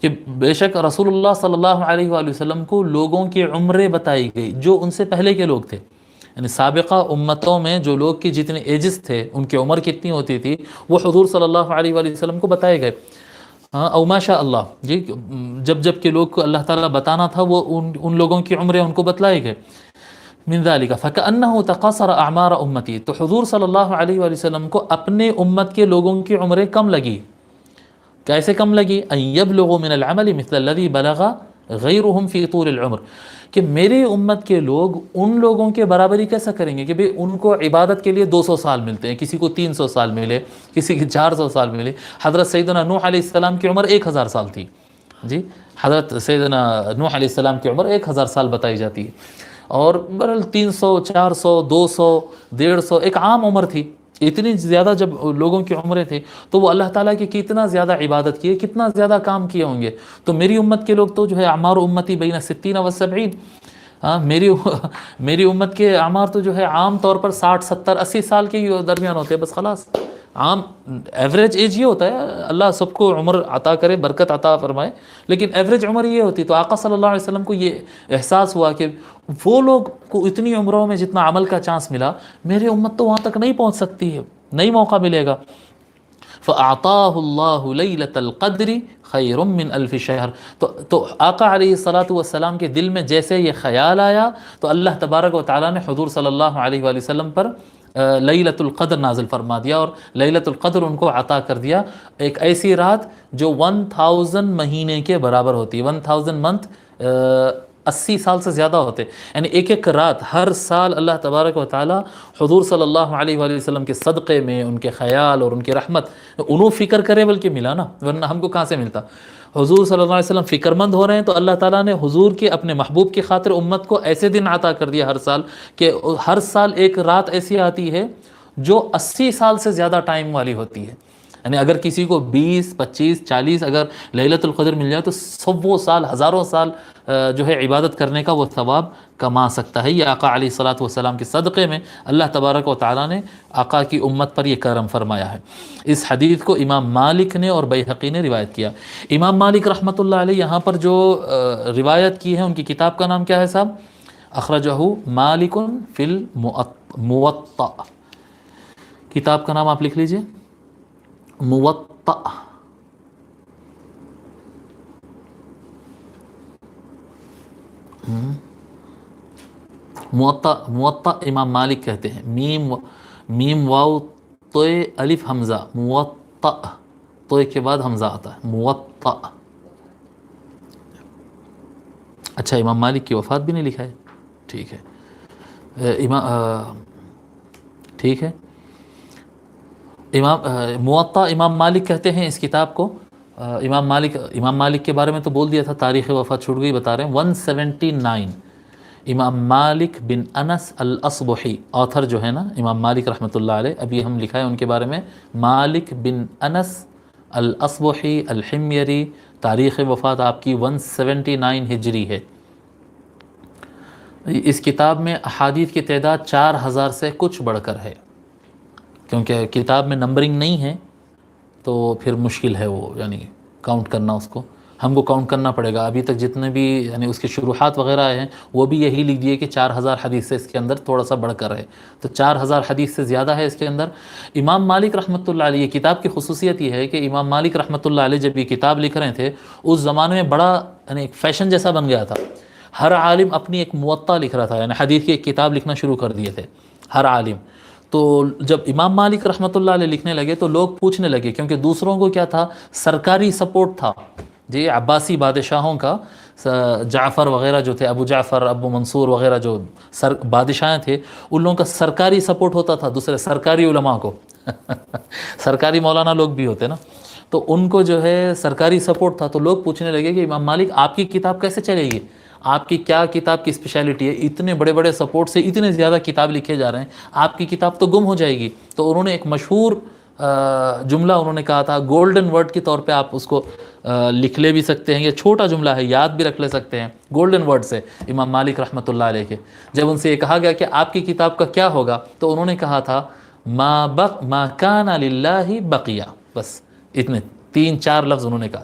کہ بے شک رسول صلی اللہ علیہ وآلہ وسلم کو لوگوں کی عمریں بتائی گئی جو ان سے پہلے کے لوگ تھے، یعنی سابقہ امتوں میں جو لوگ کی جتنے ایجز تھے ان کی عمر کتنی ہوتی تھی وہ حضور صلی اللہ علیہ وآلہ وسلم کو بتائے گئے. ہاں او ماشاء اللہ جی، جب کہ لوگ کو اللہ تعالیٰ بتانا تھا وہ ان لوگوں کی عمریں ان کو بتلائے گئے. من ذلك فكأنه تقاصر اعمار امتی، تو حضور صلی اللہ علیہ وآلہ وسلم کو اپنے امت کے لوگوں کی عمریں کم لگی. کیسے کم لگی؟ ان يبلغوا من العمل مثل الذي بلغ غيرهم في طول العمر، کہ میری امت کے لوگ ان لوگوں کے برابری کیسا کریں گے کہ بھئی ان کو عبادت کے لیے 200 سال ملتے ہیں، کسی کو 300 سال ملے، کسی کی 400 سال ملے. حضرت سیدنا نوح علیہ السلام کی عمر 1000 سال تھی جی، حضرت سیدنا نوح علیہ السلام کی عمر 1000 سال بتائی جاتی ہے، اور برحال 300 400 200 150 ایک عام عمر تھی. اتنی زیادہ جب لوگوں کی عمریں تھے تو وہ اللہ تعالیٰ کی کتنا زیادہ عبادت کیے، کتنا زیادہ کام کیے ہوں گے. تو میری امت کے لوگ تو جو ہے اعمار امتی بین 60 و 70، ہاں میری امت کے اعمار تو جو ہے عام طور پر 60 70 80 سال کے ہی درمیان ہوتے ہیں بس، خلاص. عام ایوریج ایج یہ ہوتا ہے، اللہ سب کو عمر عطا کرے، برکت عطا فرمائے، لیکن ایوریج عمر یہ ہوتی. تو آقا صلی اللہ علیہ وسلم کو یہ احساس ہوا کہ وہ لوگ کو اتنی عمروں میں جتنا عمل کا چانس ملا، میری امت تو وہاں تک نہیں پہنچ سکتی ہے، نہیں موقع ملے گا. فَأَعْطَاهُ اللَّهُ لَيْلَةَ الْقَدْرِ خَيْرٌ مِّنْ أَلْفِ شَهْرٍ. تو آقا علیہ الصلاۃ کے دل میں جیسے یہ خیال آیا تو اللہ تبارک و تعالیٰ نے حضور صلی اللہ علیہ وآلہ وسلم پر لیلۃ القدر نازل فرما دیا، اور لیلۃ القدر ان کو عطا کر دیا، ایک ایسی رات جو 1000 مہینے کے برابر ہوتی ہے. 1000 منتھ 80 سال سے زیادہ ہوتے، یعنی ایک ایک رات ہر سال اللہ تبارک و تعالی حضور صلی اللہ علیہ وآلہ وسلم کے صدقے میں، ان کے خیال اور ان کی رحمت انہوں فکر کرے بلکہ ملا نا، ورنہ ہم کو کہاں سے ملتا. حضور صلی اللہ علیہ وسلم فکر مند ہو رہے ہیں تو اللہ تعالیٰ نے حضور کے اپنے محبوب کی خاطر امت کو ایسے دن عطا کر دیا ہر سال، کہ ہر سال ایک رات ایسی آتی ہے جو 80 سال سے زیادہ ٹائم والی ہوتی ہے. یعنی اگر کسی کو 20 25 40 اگر لیلۃ القدر مل جائے تو 100 سال ہزاروں سال جو ہے عبادت کرنے کا وہ ثواب کما سکتا ہے. یہ آقا علیہ الصلاۃ والسلام کے صدقے میں اللہ تبارک و تعالیٰ نے آقا کی امت پر یہ کرم فرمایا ہے. اس حدیث کو امام مالک نے اور بیہقی نے روایت کیا. امام مالک رحمۃ اللہ علیہ یہاں پر جو روایت کی ہے ان کی کتاب کا نام کیا ہے صاحب؟ اخرجہ مالک فی الموطأ. کتاب کا نام آپ لکھ لیجئے، موطأ. موطأ امام مالک کہتے ہیں، میم واو تو الف حمزہ، موطأ تو کے بعد حمزہ آتا ہے، موطأ. اچھا امام مالک کی وفات بھی نہیں لکھا ہے، ٹھیک ہے. ٹھیک ہے، موطأ امام مالک کہتے ہیں اس کتاب کو. امام مالک کے بارے میں تو بول دیا تھا، تاریخ وفات چھوڑ گئی، بتا رہے ہیں 179. امام مالک بن انس الاصبحی، آتھر جو ہے نا امام مالک رحمۃ اللہ علیہ، ابھی ہم لکھا ہے ان کے بارے میں، مالک بن انس الاصبحی الحمیری. تاریخ وفات آپ کی 179 ہجری ہے. اس کتاب میں احادیث کی تعداد 4000 سے کچھ بڑھ کر ہے، کیونکہ کتاب میں نمبرنگ نہیں ہے تو پھر مشکل ہے وہ، یعنی کاؤنٹ کرنا، اس کو ہم کو کاؤنٹ کرنا پڑے گا. ابھی تک جتنے بھی یعنی اس کے شروحات وغیرہ ہیں وہ بھی یہی لکھ دیے کہ 4000 حدیث سے اس کے اندر تھوڑا سا بڑھ کر ہے، تو 4000 حدیث سے زیادہ ہے اس کے اندر. امام مالک رحمۃ اللہ علیہ کتاب کی خصوصیت یہ ہے کہ امام مالک رحمۃ اللہ علیہ جب یہ کتاب لکھ رہے تھے اس زمانے میں بڑا یعنی ایک فیشن جیسا بن گیا تھا. ہر عالم اپنی ایک موطا لکھ رہا تھا، یعنی حدیث کی ایک کتاب لکھنا شروع کر دیے تھے ہر عالم. تو جب امام مالک رحمۃ اللہ علیہ لکھنے لگے تو لوگ پوچھنے لگے، کیونکہ دوسروں کو کیا تھا، سرکاری سپورٹ تھا جی، عباسی بادشاہوں کا، جعفر وغیرہ جو تھے، ابو جعفر، ابو منصور وغیرہ جو بادشاہ تھے، ان لوگوں کا سرکاری سپورٹ ہوتا تھا دوسرے سرکاری علماء کو. سرکاری مولانا لوگ بھی ہوتے نا، تو ان کو جو ہے سرکاری سپورٹ تھا. تو لوگ پوچھنے لگے کہ امام مالک آپ کی کتاب کیسے چلے گی، آپ کی کیا کتاب کی اسپیشلٹی ہے، اتنے بڑے بڑے سپورٹ سے اتنے زیادہ کتاب لکھے جا رہے ہیں، آپ کی کتاب تو گم ہو جائے گی. تو انہوں نے ایک مشہور جملہ انہوں نے کہا تھا، گولڈن ورڈ کے طور پہ آپ اس کو لکھ لے بھی سکتے ہیں، یہ چھوٹا جملہ ہے، یاد بھی رکھ لے سکتے ہیں، گولڈن ورڈ سے امام مالک رحمۃ اللہ علیہ کے. جب ان سے یہ کہا گیا کہ آپ کی کتاب کا کیا ہوگا تو انہوں نے کہا تھا ما کان للہ بقیہ. بس اتنے 3-4 لفظ انہوں نے کہا،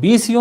20